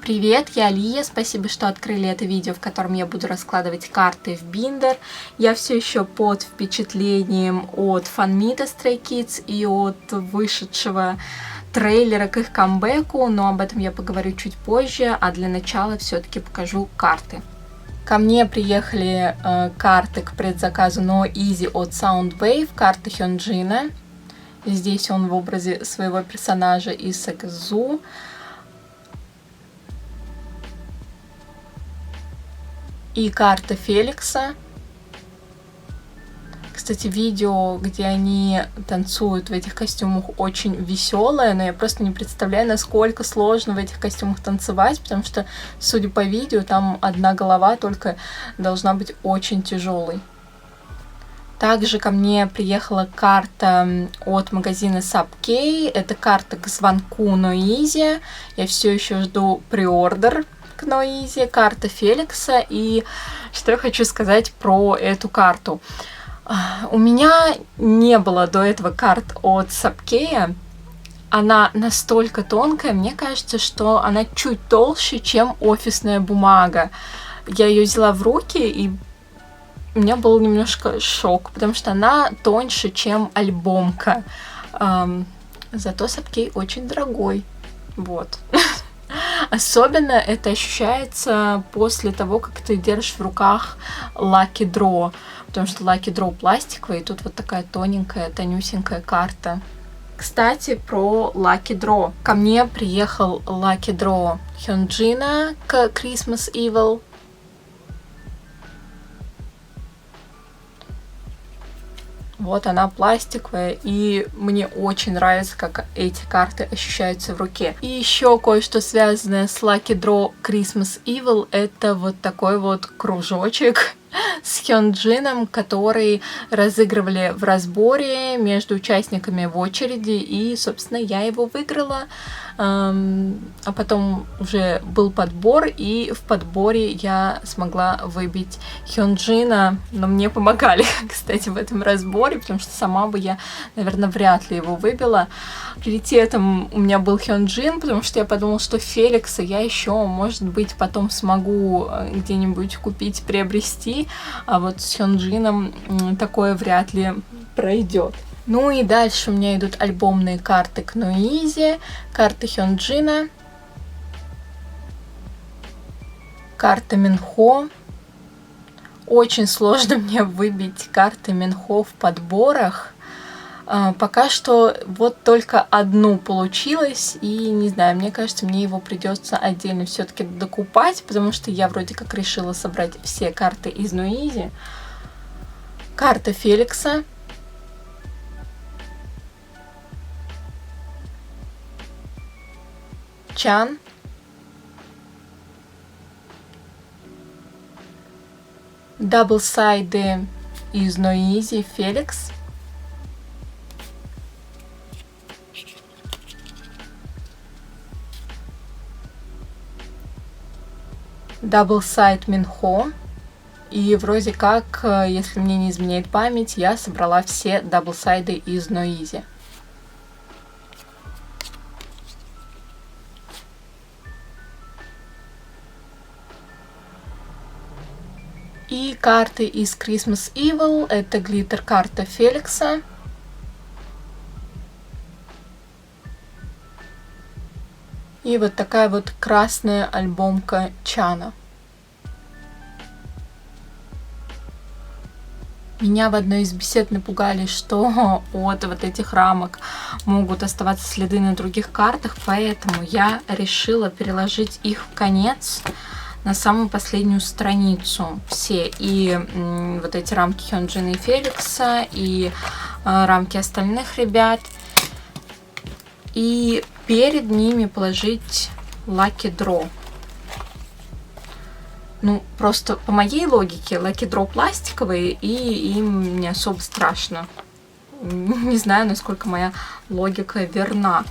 Привет, я Лия, спасибо, что открыли это видео, в котором я буду раскладывать карты в биндер. Я все еще под впечатлением от фанмита Stray Kids и от вышедшего трейлера к их камбэку, но об этом я поговорю чуть позже, а для начала все-таки покажу карты. Ко мне приехали карты к предзаказу No Easy от Soundwave, карта Хёнджина. Здесь он в образе своего персонажа Исэкзу. И карта Феликса. Кстати, видео, где они танцуют в этих костюмах, очень веселое, но я просто не представляю, насколько сложно в этих костюмах танцевать, потому что, судя по видео, там одна голова только должна быть очень тяжелой. Также ко мне приехала карта от магазина Subkey. Это карта к звонку Noeasy. Я все еще жду преордер к Noeasy, карта Феликса. И что я хочу сказать про эту карту. У меня не было до этого карт от Subkey. Она настолько тонкая, мне кажется, что она чуть толще, чем офисная бумага. Я ее взяла в руки, и у меня был немножко шок, потому что она тоньше, чем альбомка. Зато Subkey очень дорогой. Вот. Особенно это ощущается после того, как ты держишь в руках Lucky Draw. Потому что Lucky Draw пластиковый, и тут вот такая тоненькая, тонюсенькая карта. Кстати, про Lucky Draw. Ко мне приехал Lucky Draw Хёнджина к Christmas Evil. Вот она пластиковая, и мне очень нравится, как эти карты ощущаются в руке. И еще кое-что связанное с Lucky Draw Christmas Evil, это вот такой вот кружочек с Хёнджином, который разыгрывали в разборе между участниками в очереди, и, собственно, я его выиграла. А потом уже был подбор, и в подборе я смогла выбить Хёнджина, но мне помогали, кстати, в этом разборе, потому что сама бы я, наверное, вряд ли его выбила. Приоритетом у меня был Хёнджин, потому что я подумала, что Феликса я еще, может быть, потом смогу где-нибудь купить, приобрести, а вот с Хёнджином такое вряд ли пройдет. Ну и дальше у меня идут альбомные карты к Noeasy, карты Хёнджина, карта Минхо. Очень сложно мне выбить карты Минхо в подборах. Пока что вот только одну получилось, и не знаю, мне кажется, мне его придется отдельно все-таки докупать, потому что я вроде как решила собрать все карты из Noeasy. Карта Феликса. Чан. Даблсайды из Noeasy Феликс. Даблсайд Минхо. И вроде как, если мне не изменяет память, я собрала все даблсайды из Noeasy. И карты из Christmas Evil. Это глиттер-карта Феликса. И вот такая вот красная альбомка Чана. Меня в одной из бесед напугали, что от вот этих рамок могут оставаться следы на других картах, поэтому я решила переложить их в конец, на самую последнюю страницу все. И вот эти рамки Хёнджина и Феликса, и рамки остальных ребят. И перед ними положить Lucky Draw. Ну, просто по моей логике Lucky Draw пластиковые, и им не особо страшно. Не знаю, насколько моя логика верна.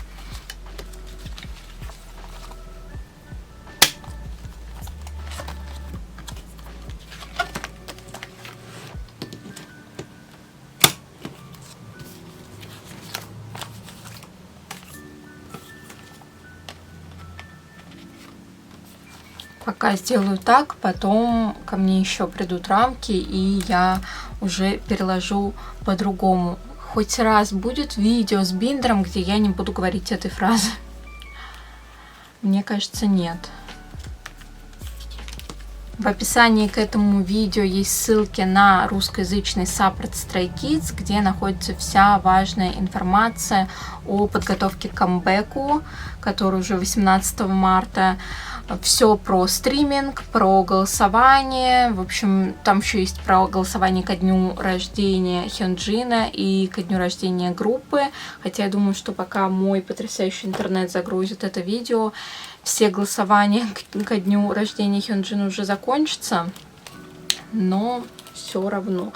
Пока сделаю так, потом ко мне еще придут рамки, и я уже переложу по-другому. Хоть раз будет видео с биндером, где я не буду говорить этой фразы? Мне кажется, нет. В описании к этому видео есть ссылки на русскоязычный саппорт Stray Kids, где находится вся важная информация о подготовке к камбэку, который уже 18 марта. Все про стриминг, про голосование. В общем, там еще есть про голосование ко дню рождения Хёнджина и ко дню рождения группы. Хотя я думаю, что пока мой потрясающий интернет загрузит это видео, все голосования ко дню рождения Хёнджина уже закончатся. Но все равно.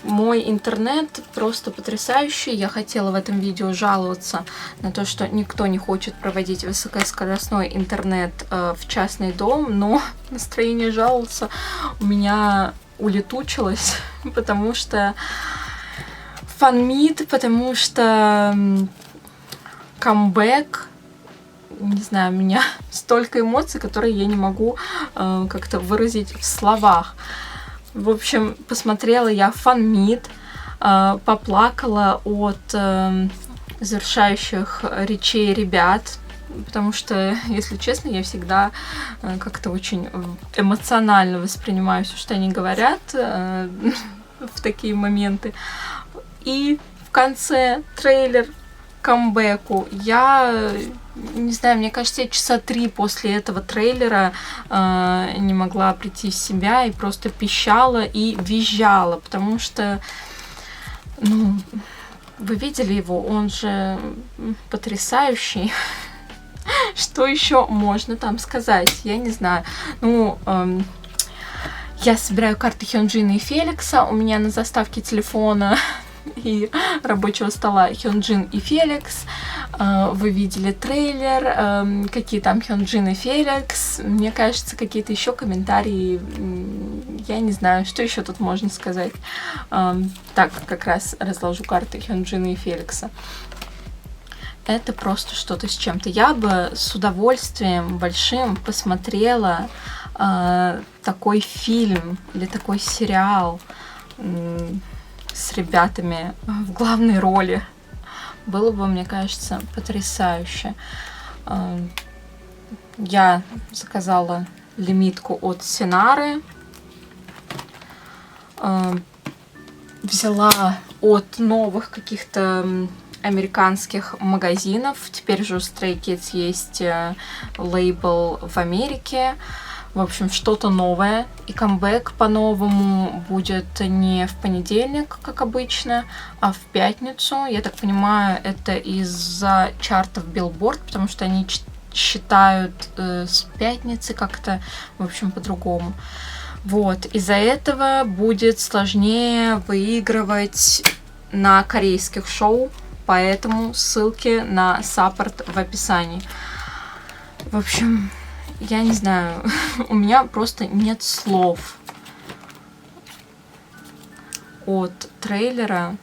Мой интернет просто потрясающий. Я хотела в этом видео жаловаться на то, что никто не хочет проводить высокоскоростной интернет в частный дом, но настроение жаловаться у меня улетучилось, потому что фан-мит, потому что камбэк. Не знаю, у меня столько эмоций, которые я не могу как-то выразить в словах. В общем, посмотрела я фан-мит, поплакала от завершающих речей ребят, потому что, если честно, я всегда как-то очень эмоционально воспринимаю все, что они говорят в такие моменты. И в конце трейлер камбэку. Я не знаю, мне кажется, я часа 3 после этого трейлера не могла прийти в себя и просто пищала и визжала, потому что, ну, вы видели его, он же потрясающий. Что еще можно там сказать? Я не знаю. Ну, я собираю карты Хёнджина и Феликса. У меня на заставке телефона и рабочего стола Хёнджин и Феликс. Вы видели трейлер, какие там Хёнджин и Феликс. Мне кажется, какие-то еще комментарии. Я не знаю, что еще тут можно сказать. Так, как раз разложу карты Хёнджина и Феликса. Это просто что-то с чем-то. Я бы с удовольствием большим посмотрела такой фильм или такой сериал с ребятами в главной роли. Было бы, мне кажется, потрясающе. Я заказала лимитку от Синары. Взяла от новых каких-то американских магазинов. Теперь же у Stray Kids есть лейбл в Америке. В общем, что-то новое. И камбэк по-новому будет не в понедельник, как обычно, а в пятницу. Я так понимаю, это из-за чартов Billboard, потому что они считают с пятницы как-то, в общем, по-другому. Вот. Из-за этого будет сложнее выигрывать на корейских шоу, поэтому ссылки на саппорт в описании. В общем, я не знаю, у меня просто нет слов от трейлера.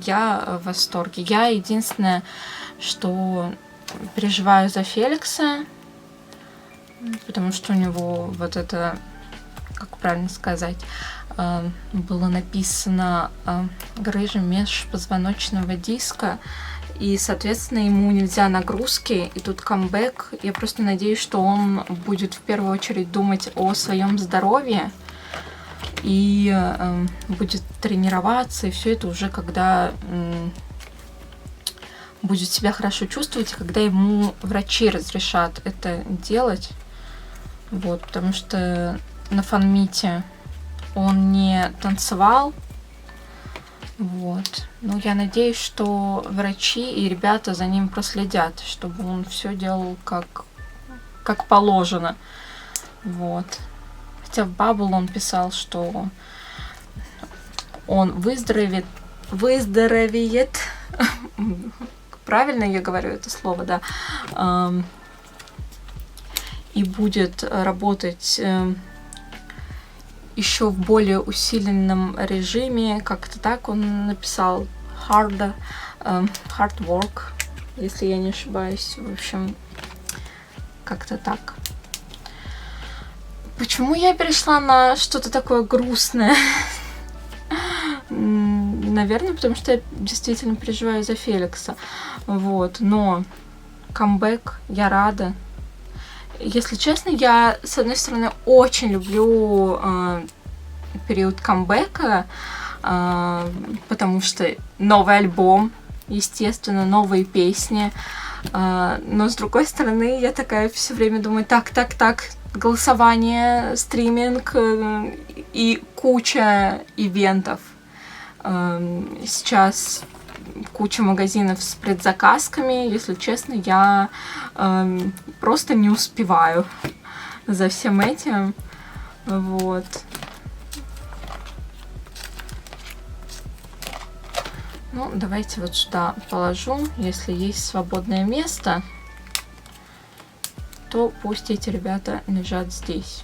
Я в восторге. Я единственное, что переживаю за Феликса, потому что у него вот это, как правильно сказать, было написано грыжа межпозвоночного диска, и, соответственно, ему нельзя нагрузки, и тут камбэк. Я просто надеюсь, что он будет в первую очередь думать о своем здоровье и будет тренироваться, и все это уже когда будет себя хорошо чувствовать, когда ему врачи разрешат это делать. Вот, потому что на фан-мите он не танцевал. Вот. Ну, я надеюсь, что врачи и ребята за ним проследят, чтобы он все делал как положено. Вот. Хотя в Bubble он писал, что он выздоровеет. Правильно я говорю это слово, да. И будет работать еще в более усиленном режиме, как-то так он написал, hard work, если я не ошибаюсь, в общем, как-то так. Почему я перешла на что-то такое грустное? Наверное, потому что я действительно переживаю за Феликса. Вот, но камбэк, я рада. Если честно, я, с одной стороны, очень люблю период камбэка, потому что новый альбом, естественно, новые песни. Но с другой стороны, я такая все время думаю, так, голосование, стриминг и куча ивентов. Сейчас куча магазинов с предзаказками. Если честно, я просто не успеваю за всем этим. Вот. Ну, давайте вот сюда положу. Если есть свободное место, то пусть эти ребята лежат здесь.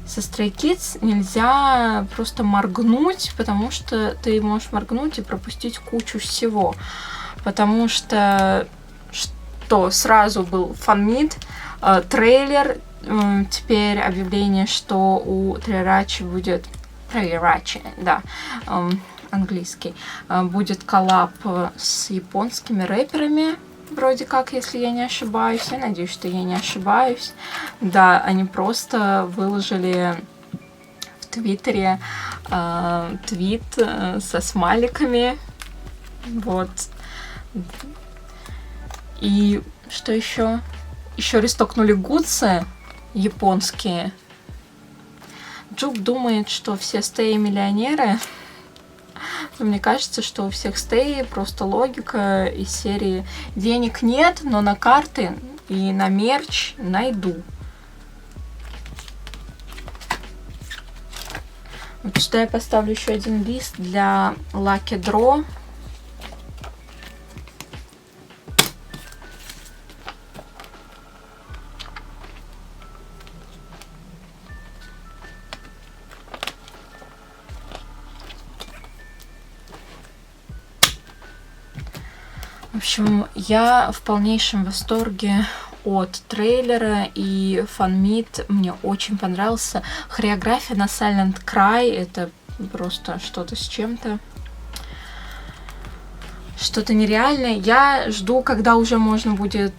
Со Stray Kids нельзя просто моргнуть, потому что ты можешь моргнуть и пропустить кучу всего. Потому что сразу был фанмит, трейлер, теперь объявление, что у Трейлерачи будет... Трейлерачи, да, английский. Будет коллаб с японскими рэперами, вроде как, если я не ошибаюсь. Я надеюсь, что я не ошибаюсь. Да, они просто выложили в Твиттере твит со смайликами. Вот. И что еще? Еще рестокнули гудсы японские. Джук думает, что все стеи миллионеры. Но мне кажется, что у всех стеи просто логика из серии денег нет, но на карты и на мерч найду. Вот сюда я поставлю еще один лист для Lucky Draw. В общем, я в полнейшем восторге от трейлера, и фанмит мне очень понравился. Хореография на Silent Cry — это просто что-то с чем-то. Что-то нереальное. Я жду, когда уже можно будет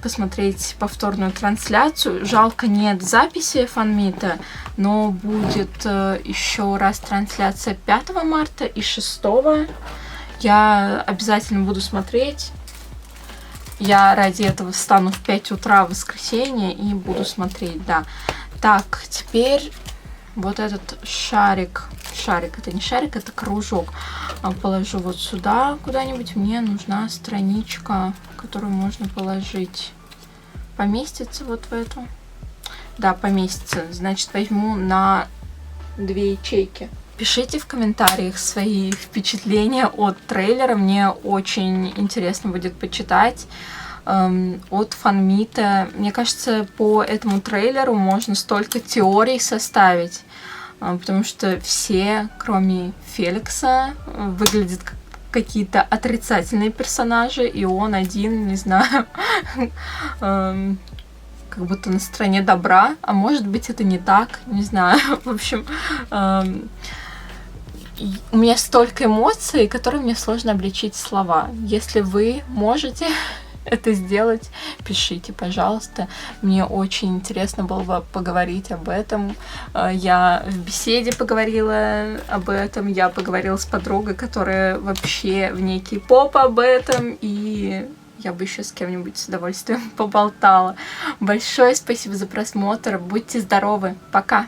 посмотреть повторную трансляцию. Жалко, нет записи фанмита, но будет еще раз трансляция 5 марта и 6. Я обязательно буду смотреть. Я ради этого встану в 5 утра в воскресенье и буду смотреть, да. Так, теперь вот этот шарик. Шарик, это не шарик, это кружок. Положу вот сюда куда-нибудь. Мне нужна страничка, которую можно положить. Поместится вот в эту? Да, поместится. Значит, возьму на 2 ячейки. Пишите в комментариях свои впечатления от трейлера. Мне очень интересно будет почитать от фанмита. Мне кажется, по этому трейлеру можно столько теорий составить, потому что все, кроме Феликса, выглядят как какие-то отрицательные персонажи, и он один, не знаю, как будто на стороне добра, а может быть это не так, не знаю. В общем, у меня столько эмоций, которые мне сложно обличить в слова. Если вы можете это сделать, пишите, пожалуйста. Мне очень интересно было бы поговорить об этом. Я в беседе поговорила об этом. Я поговорила с подругой, которая вообще в некий поп об этом. И я бы еще с кем-нибудь с удовольствием поболтала. Большое спасибо за просмотр. Будьте здоровы. Пока!